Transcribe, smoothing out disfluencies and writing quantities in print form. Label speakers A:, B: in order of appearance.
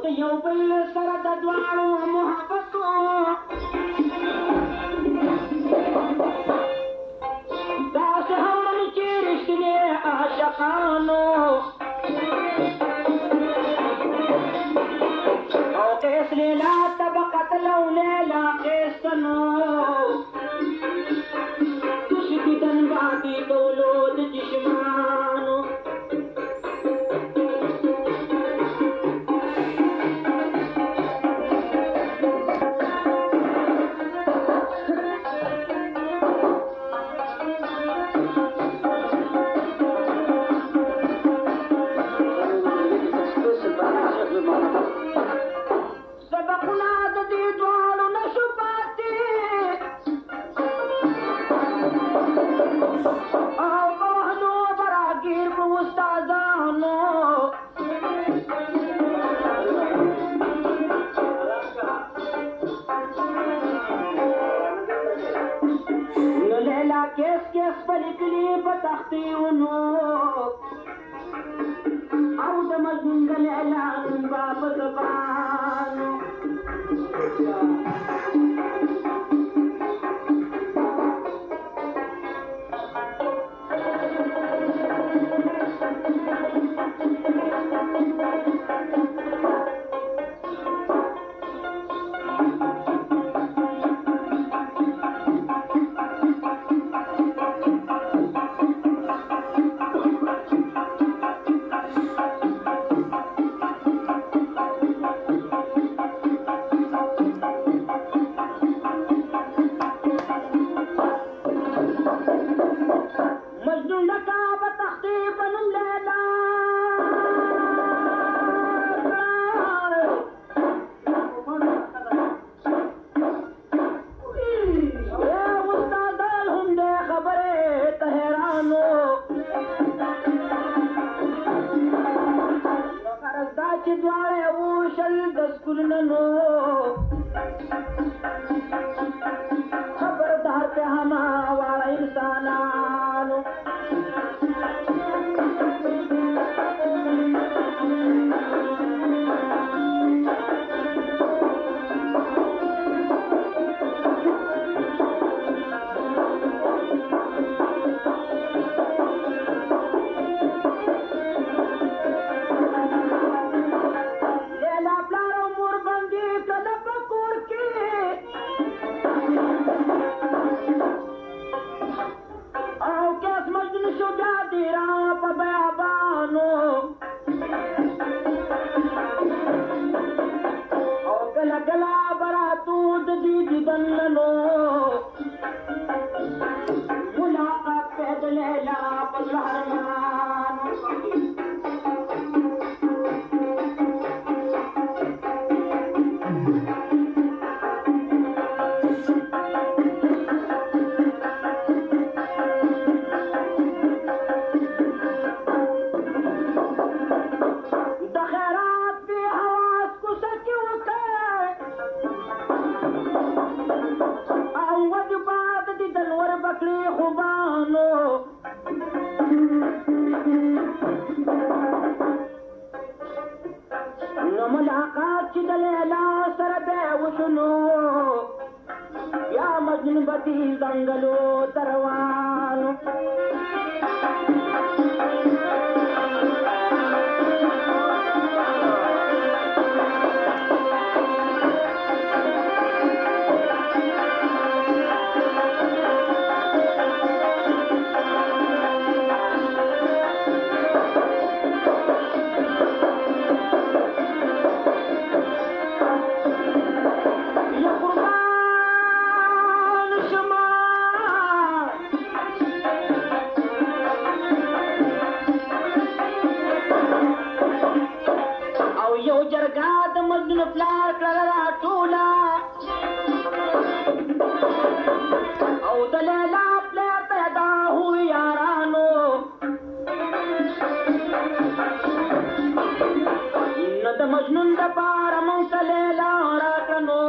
A: د یو بل سره د دواړو محبتو داسې هم چې رښتینې عاشقانو او قیس لیلا ته به قتل او لیلا قیس ته نو تشدیدن باقي ټولو د چشمانو کیس پلیکلی په تختیونو او د مجنون د لیلا نوم به په زبانو خبردار पे हमा वाला इंसानानो गला बरा दूध दीदी बननो मुलाकात पैदल ला पलहरमान मुलाकात की दलेला सर बेवसनो या मजन बदी जंगलो तरवानो जरगाद मजन प्लार कलरा टोला औ दलेला प्ले पैदा हुई यारानो न द मजनून द पार मंसलेला राकनो